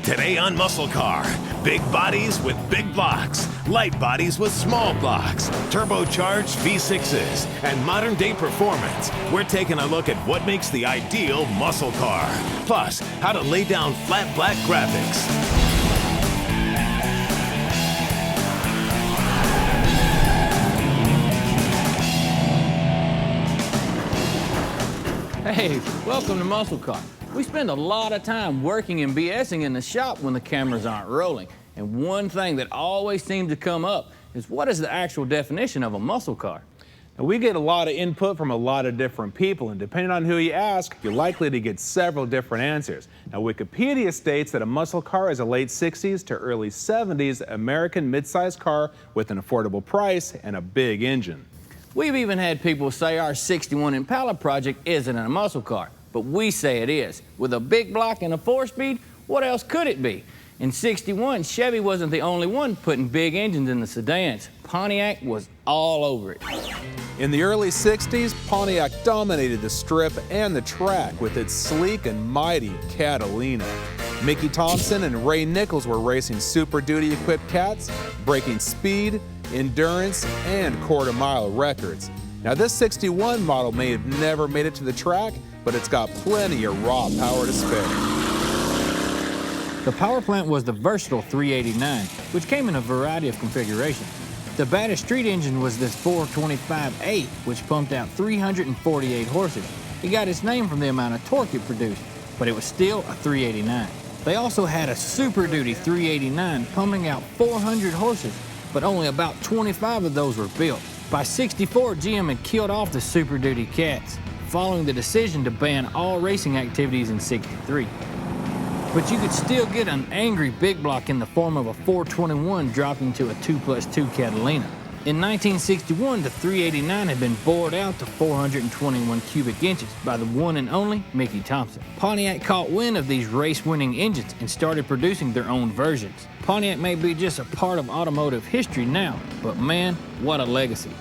Today on MuscleCar, big bodies with big blocks, light bodies with small blocks, turbocharged V6s, and modern-day performance. We're taking a look at what makes the ideal muscle car, plus how to lay down flat black graphics. Hey, welcome to MuscleCar. We spend a lot of time working and BSing in the shop when the cameras aren't rolling. And one thing that always seems to come up is what is the actual definition of a muscle car? Now, we get a lot of input from a lot of different people, and depending on who you ask, you're likely to get several different answers. Now, Wikipedia states that a muscle car is a late 60s to early 70s American mid-sized car with an affordable price and a big engine. We've even had people say our 61 Impala project isn't a muscle car, but we say it is. With a big block and a 4-speed, what else could it be? In 61, Chevy wasn't the only one putting big engines in the sedans. Pontiac was all over it. In the early 60s, Pontiac dominated the strip and the track with its sleek and mighty Catalina. Mickey Thompson and Ray Nichols were racing Super Duty equipped cats, breaking speed, endurance, and quarter-mile records. Now, this 61 model may have never made it to the track, but it's got plenty of raw power to spare. The power plant was the versatile 389, which came in a variety of configurations. The baddest street engine was this 425A, which pumped out 348 horses. It got its name from the amount of torque it produced, but it was still a 389. They also had a Super Duty 389 pumping out 400 horses, but only about 25 of those were built. By 64, GM had killed off the Super Duty cats, following the decision to ban all racing activities in 63. But you could still get an angry big block in the form of a 421 dropping to a 2+2 Catalina. In 1961, the 389 had been bored out to 421 cubic inches by the one and only Mickey Thompson. Pontiac caught wind of these race-winning engines and started producing their own versions. Pontiac may be just a part of automotive history now, but man, what a legacy.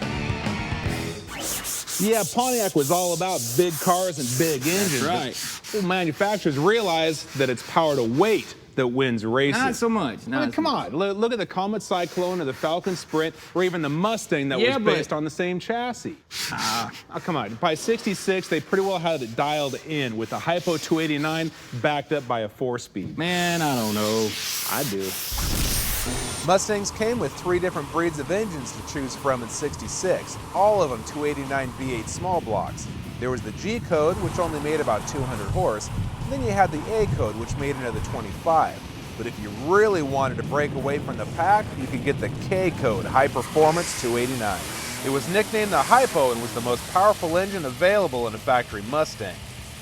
Yeah, Pontiac was all about big cars and big engines. That's right. Well, manufacturers realized that it's power to weight that wins races. Not so much. Come on, look at the Comet Cyclone or the Falcon Sprint or even the Mustang that was based on the same chassis. Oh, come on. By 66, they pretty well had it dialed in with a Hypo 289 backed up by a 4-speed. Man, I don't know. I do. Mustangs came with 3 different breeds of engines to choose from in 66, all of them 289 V8 small blocks. There was the G code, which only made about 200 horse, and then you had the A code, which made another 25. But if you really wanted to break away from the pack, you could get the K code, High Performance 289. It was nicknamed the Hypo and was the most powerful engine available in a factory Mustang.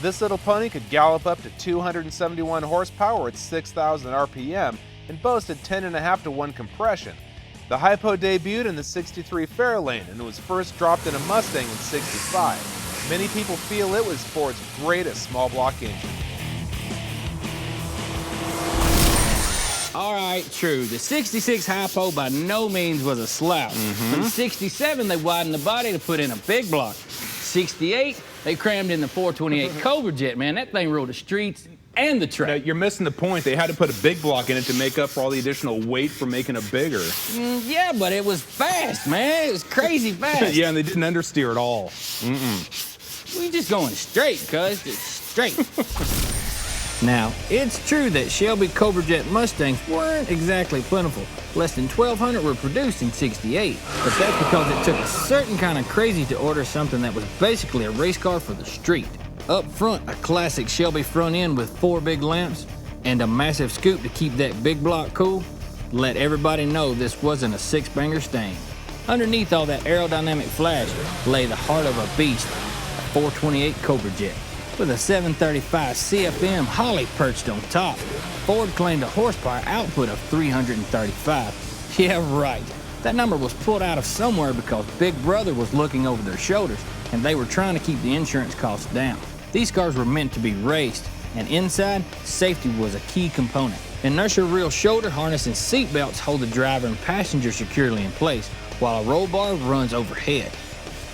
This little pony could gallop up to 271 horsepower at 6,000 RPM and boasted 10.5 to 1 compression. The Hypo debuted in the 63 Fairlane and was first dropped in a Mustang in 65. Many people feel it was Ford's greatest small block engine. All right, true. The 66 Hypo by no means was a slouch. In 67, they widened the body to put in a big block. 68, they crammed in the 428 Cobra Jet, man. That thing ruled the streets and the track. Now, you're missing the point. They had to put a big block in it to make up for all the additional weight for making it bigger. Yeah, but it was fast, man. It was crazy fast. Yeah, and they didn't understeer at all. We just going straight, cuz. Just straight. Now, it's true that Shelby Cobra Jet Mustangs weren't exactly plentiful. Less than 1,200 were produced in 68. But that's because it took a certain kind of crazy to order something that was basically a race car for the street. Up front, a classic Shelby front end with 4 big lamps and a massive scoop to keep that big block cool. Let everybody know this wasn't a 6-banger stain. Underneath all that aerodynamic flash lay the heart of a beast, a 428 Cobra Jet. With a 735 CFM Holly perched on top, Ford claimed a horsepower output of 335. Yeah, right. That number was pulled out of somewhere because Big Brother was looking over their shoulders and they were trying to keep the insurance costs down. These cars were meant to be raced, and inside, safety was a key component. Inertia reel shoulder harness and seat belts hold the driver and passenger securely in place, while a roll bar runs overhead.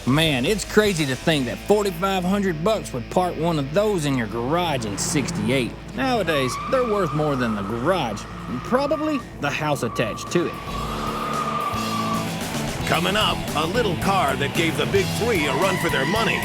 Man, it's crazy to think that $4,500 would park one of those in your garage in '68. Nowadays, they're worth more than the garage and probably the house attached to it. Coming up, a little car that gave the big three a run for their money.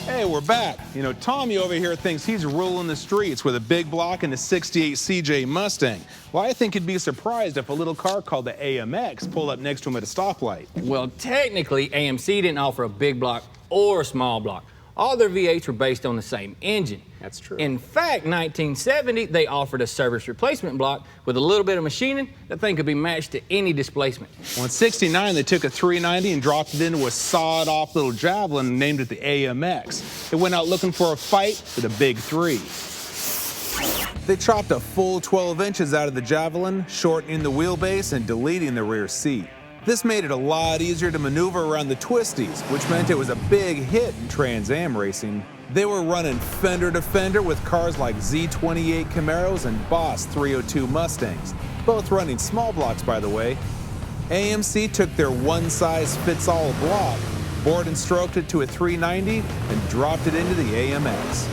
Hey, we're back. You know, Tommy over here thinks he's ruling the streets with a big block and a '68 CJ Mustang. Well, I think he'd be surprised if a little car called the AMX pulled up next to him at a stoplight. Well, technically, AMC didn't offer a big block or a small block. All their V8s were based on the same engine. That's true. In fact, 1970, they offered a service replacement block with a little bit of machining. That thing could be matched to any displacement. Well, in '69, they took a 390 and dropped it into a sawed-off little Javelin and named it the AMX. They went out looking for a fight for the big three. They chopped a full 12 inches out of the Javelin, shortening the wheelbase and deleting the rear seat. This made it a lot easier to maneuver around the twisties, which meant it was a big hit in Trans Am racing. They were running fender to fender with cars like Z28 Camaros and Boss 302 Mustangs, both running small blocks, by the way. AMC took their one-size-fits-all block, bored and stroked it to a 390, and dropped it into the AMX.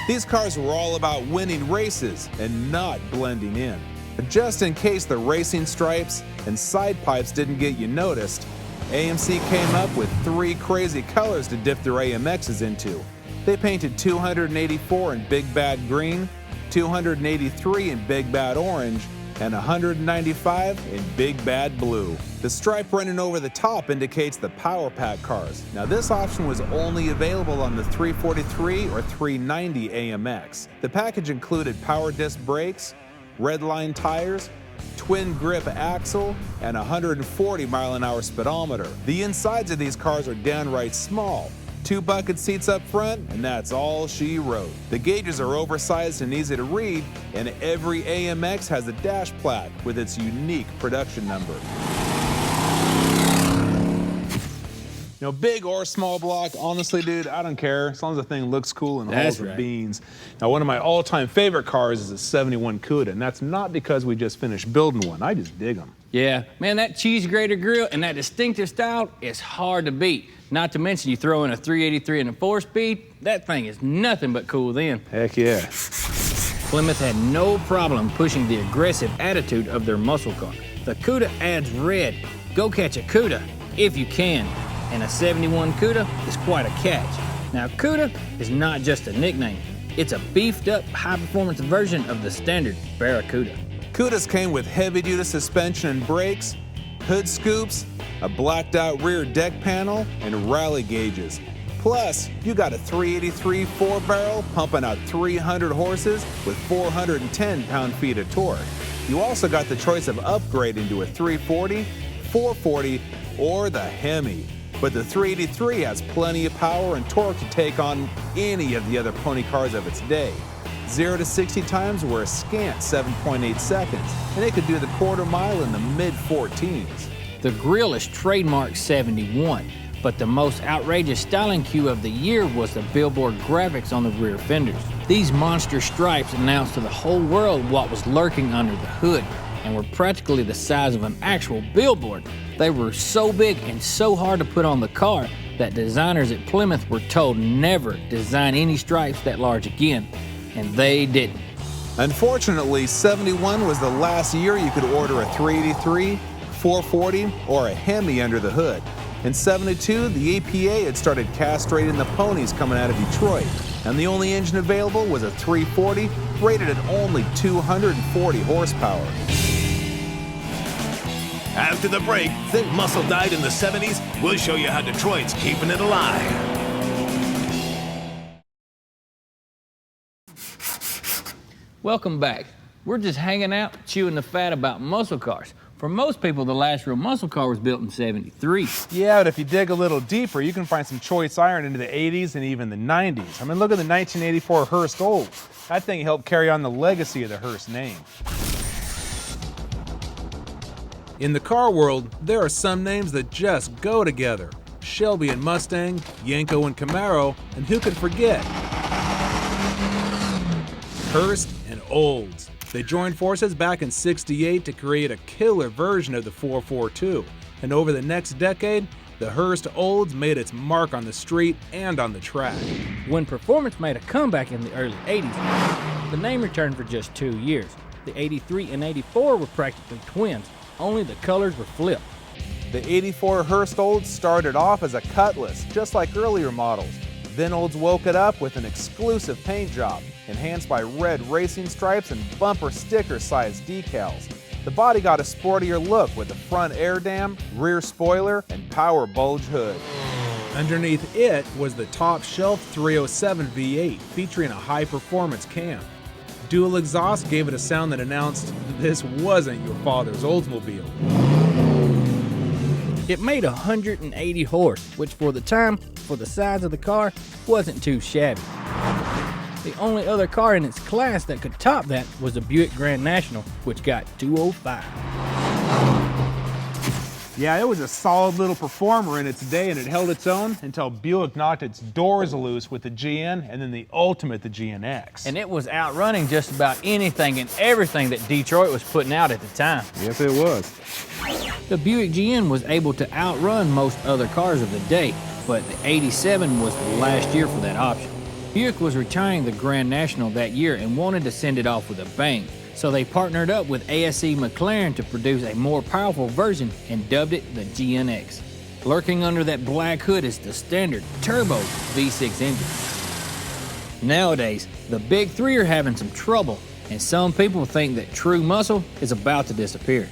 These cars were all about winning races and not blending in. But just in case the racing stripes and side pipes didn't get you noticed, AMC came up with 3 crazy colors to dip their AMXs into. They painted 284 in Big Bad Green, 283 in Big Bad Orange, and 195 in Big Bad Blue. The stripe running over the top indicates the Power Pack cars. Now, this option was only available on the 343 or 390 AMX. The package included power disc brakes, redline tires, twin grip axle, and 140 mile-an-hour speedometer. The insides of these cars are downright small. 2 bucket seats up front, and that's all she wrote. The gauges are oversized and easy to read, and every AMX has a dash plaque with its unique production number. You know, big or small block, honestly, dude, I don't care. As long as the thing looks cool and hauls the beans. Now, one of my all-time favorite cars is a '71 Cuda, and that's not because we just finished building one. I just dig them. Yeah, man, that cheese grater grill and that distinctive style is hard to beat. Not to mention you throw in a 383 and a 4-speed, that thing is nothing but cool then. Heck yeah. Plymouth had no problem pushing the aggressive attitude of their muscle car. The Cuda adds red. Go catch a Cuda if you can. And a '71 Cuda is quite a catch. Now, Cuda is not just a nickname. It's a beefed-up, high-performance version of the standard Barracuda. Cudas came with heavy-duty suspension and brakes, hood scoops, a blacked-out rear deck panel, and rally gauges. Plus, you got a 383 4-barrel pumping out 300 horses with 410 pound-feet of torque. You also got the choice of upgrading to a 340, 440, or the Hemi. But the 383 has plenty of power and torque to take on any of the other pony cars of its day. 0 to 60 times were a scant 7.8 seconds, and it could do the quarter mile in the mid-14s. The grill is trademark 71, but the most outrageous styling cue of the year was the billboard graphics on the rear fenders. These monster stripes announced to the whole world what was lurking under the hood, and were practically the size of an actual billboard. They were so big and so hard to put on the car that designers at Plymouth were told never design any stripes that large again, and they didn't. Unfortunately, '71 was the last year you could order a 383, 440, or a Hemi under the hood. In '72, the EPA had started castrating the ponies coming out of Detroit, and the only engine available was a 340 rated at only 240 horsepower. After the break, think muscle died in the '70s? We'll show you how Detroit's keeping it alive. Welcome back. We're just hanging out, chewing the fat about muscle cars. For most people, the last real muscle car was built in '73. Yeah, but if you dig a little deeper, you can find some choice iron into the '80s and even the '90s. I mean, look at the 1984 Hearst Old. That thing helped carry on the legacy of the Hearst name. In the car world, there are some names that just go together. Shelby and Mustang, Yenko and Camaro, and who could forget? Hurst and Olds. They joined forces back in '68 to create a killer version of the 442, and over the next decade, the Hurst Olds made its mark on the street and on the track. When performance made a comeback in the early 80s, the name returned for just 2 years. The 83 and 84 were practically twins, only the colors were flipped. The 84 Hurst Olds started off as a Cutlass, just like earlier models. Then Olds woke it up with an exclusive paint job, enhanced by red racing stripes and bumper sticker-sized decals. The body got a sportier look with a front air dam, rear spoiler, and power bulge hood. Underneath it was the top shelf 307 V8 featuring a high-performance cam. Dual exhaust gave it a sound that announced this wasn't your father's Oldsmobile. It made 180 horse, which for the time, for the size of the car, wasn't too shabby. The only other car in its class that could top that was the Buick Grand National, which got 205. Yeah, it was a solid little performer in its day, and it held its own until Buick knocked its doors loose with the GN and then the Ultimate, the GNX. And it was outrunning just about anything and everything that Detroit was putting out at the time. Yes, it was. The Buick GN was able to outrun most other cars of the day, but the 87 was the last year for that option. Buick was retiring the Grand National that year and wanted to send it off with a bang. So they partnered up with ASE McLaren to produce a more powerful version and dubbed it the GNX. Lurking under that black hood is the standard turbo V6 engine. Nowadays, the big three are having some trouble, and some people think that true muscle is about to disappear.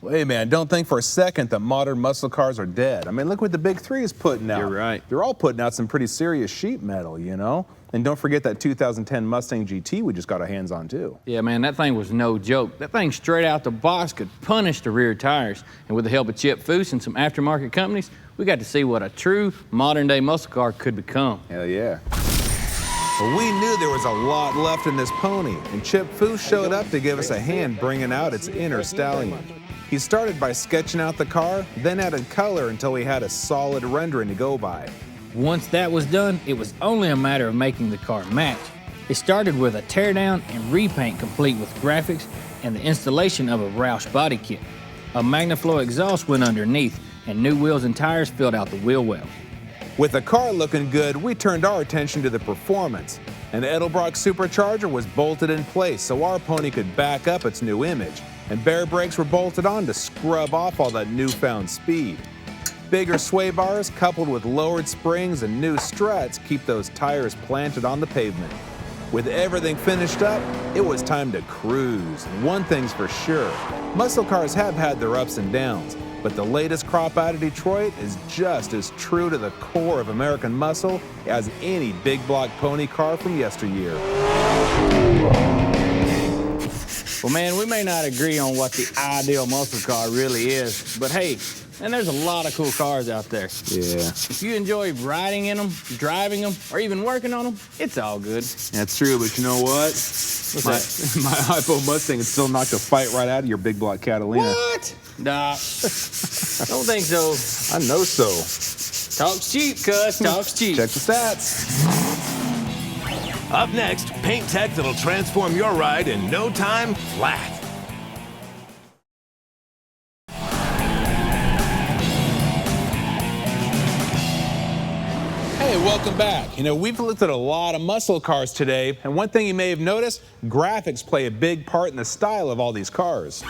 Well, hey man, don't think for a second that modern muscle cars are dead. I mean, look what the big three is putting out. You're right. They're all putting out some pretty serious sheet metal, you know? And don't forget that 2010 Mustang GT we just got our hands on too. Yeah, man, that thing was no joke. That thing straight out the box could punish the rear tires. And with the help of Chip Foose and some aftermarket companies, we got to see what a true modern-day muscle car could become. Hell yeah. Well, we knew there was a lot left in this pony, and Chip Foose showed up to give us a hand bringing out its inner stallion. He started by sketching out the car, then added color until he had a solid rendering to go by. Once that was done, it was only a matter of making the car match. It started with a teardown and repaint complete with graphics and the installation of a Roush body kit. A MagnaFlow exhaust went underneath, and new wheels and tires filled out the wheel wells. With the car looking good, we turned our attention to the performance. An Edelbrock supercharger was bolted in place so our pony could back up its new image, and bare brakes were bolted on to scrub off all that newfound speed. Bigger sway bars coupled with lowered springs and new struts keep those tires planted on the pavement. With everything finished up, it was time to cruise. And one thing's for sure, muscle cars have had their ups and downs, but the latest crop out of Detroit is just as true to the core of American muscle as any big block pony car from yesteryear. Well, man, we may not agree on what the ideal muscle car really is, but hey, and there's a lot of cool cars out there. Yeah. If you enjoy riding in them, driving them, or even working on them, it's all good. That's true, but you know what? My Hypo Mustang would still knock the fight right out of your big block Catalina. What? Nah, don't think so. I know so. Talk's cheap, cuz. Talk's cheap. Check the stats. Up next, paint tech that'll transform your ride in no time flat. Hey, welcome back. You know, we've looked at a lot of muscle cars today, and one thing you may have noticed, graphics play a big part in the style of all these cars.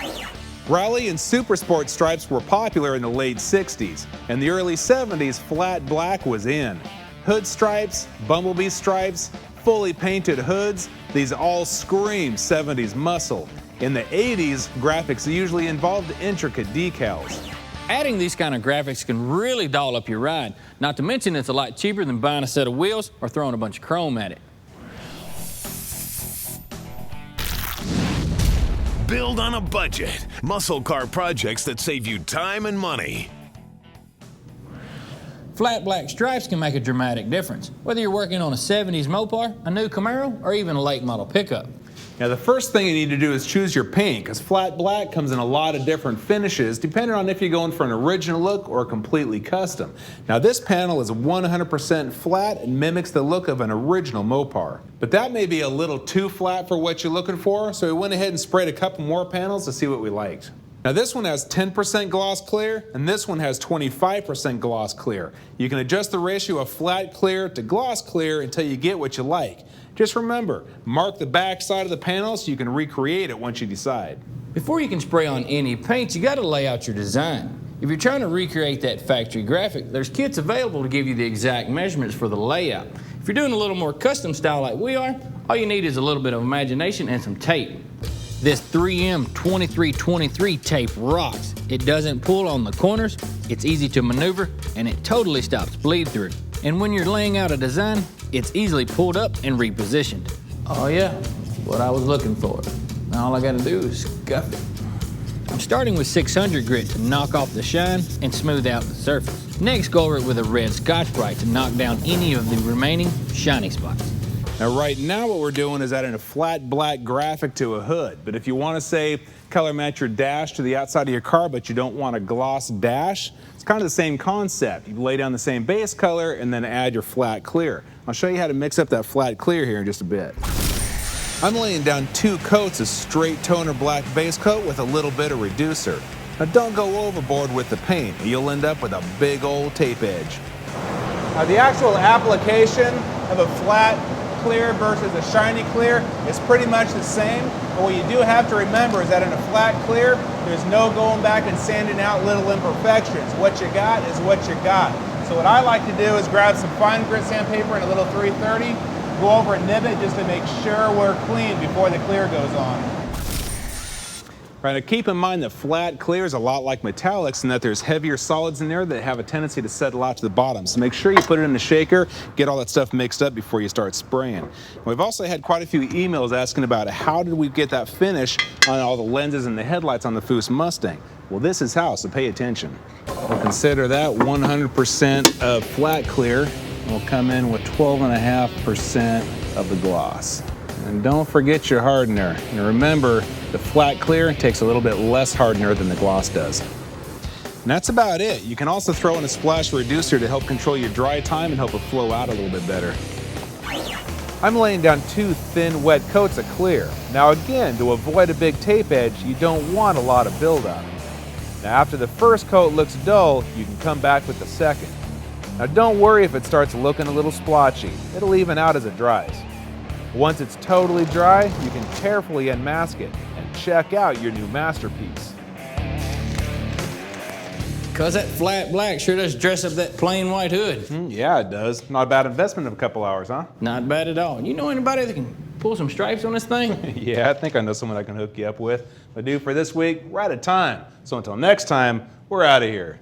Rally and super sport stripes were popular in the late 60s, and the early 70s flat black was in. Hood stripes, bumblebee stripes, fully painted hoods, these all scream 70s muscle. In the 80s, graphics usually involved intricate decals. Adding these kind of graphics can really doll up your ride. Not to mention it's a lot cheaper than buying a set of wheels or throwing a bunch of chrome at it. Build on a budget. Muscle car projects that save you time and money. Flat black stripes can make a dramatic difference, whether you're working on a 70s Mopar, a new Camaro, or even a late model pickup. Now the first thing you need to do is choose your paint, because flat black comes in a lot of different finishes depending on if you're going for an original look or completely custom. Now this panel is 100% flat and mimics the look of an original Mopar. But that may be a little too flat for what you're looking for, so we went ahead and sprayed a couple more panels to see what we liked. Now this one has 10% gloss clear and this one has 25% gloss clear. You can adjust the ratio of flat clear to gloss clear until you get what you like. Just remember, mark the back side of the panel so you can recreate it once you decide. Before you can spray on any paints, you got to lay out your design. If you're trying to recreate that factory graphic, there's kits available to give you the exact measurements for the layout. If you're doing a little more custom style like we are, all you need is a little bit of imagination and some tape. This 3M 2323 tape rocks. It doesn't pull on the corners, it's easy to maneuver, and it totally stops bleed through. And when you're laying out a design, it's easily pulled up and repositioned. Oh yeah, what I was looking for. Now all I gotta do is scuff it. I'm starting with 600 grit to knock off the shine and smooth out the surface. Next, go over it with a red Scotch-Brite to knock down any of the remaining shiny spots. Now right now what we're doing is adding a flat black graphic to a hood. But if you want to say color match your dash to the outside of your car but you don't want a gloss dash, it's kind of the same concept. You lay down the same base color and then add your flat clear. I'll show you how to mix up that flat clear here in just a bit. I'm laying down 2 coats of straight toner black base coat with a little bit of reducer. Now don't go overboard with the paint, or you'll end up with a big old tape edge. Now the actual application of a flat clear versus a shiny clear is pretty much the same, but what you do have to remember is that in a flat clear, there's no going back and sanding out little imperfections. What you got is what you got. So what I like to do is grab some fine grit sandpaper and a little 330, go over and nib it just to make sure we're clean before the clear goes on. Right, now keep in mind that flat clear is a lot like metallics in that there's heavier solids in there that have a tendency to settle out to the bottom. So make sure you put it in the shaker, get all that stuff mixed up before you start spraying. We've also had quite a few emails asking about how did we get that finish on all the lenses and the headlights on the Foose Mustang. Well, this is how, so pay attention. We'll consider that 100% of flat clear. We'll come in with 12.5% of the gloss. And don't forget your hardener. And remember, the flat clear takes a little bit less hardener than the gloss does. And that's about it. You can also throw in a splash reducer to help control your dry time and help it flow out a little bit better. I'm laying down 2 thin wet coats of clear. Now again, to avoid a big tape edge, you don't want a lot of buildup. Now after the first coat looks dull, you can come back with the second. Now don't worry if it starts looking a little splotchy. It'll even out as it dries. Once it's totally dry, you can carefully unmask it and check out your new masterpiece. Cause that flat black sure does dress up that plain white hood. Yeah, it does. Not a bad investment of a couple hours, huh? Not bad at all. You know anybody that can pull some stripes on this thing? Yeah, I think I know someone I can hook you up with. But dude, for this week, we're out of time. So until next time, we're out of here.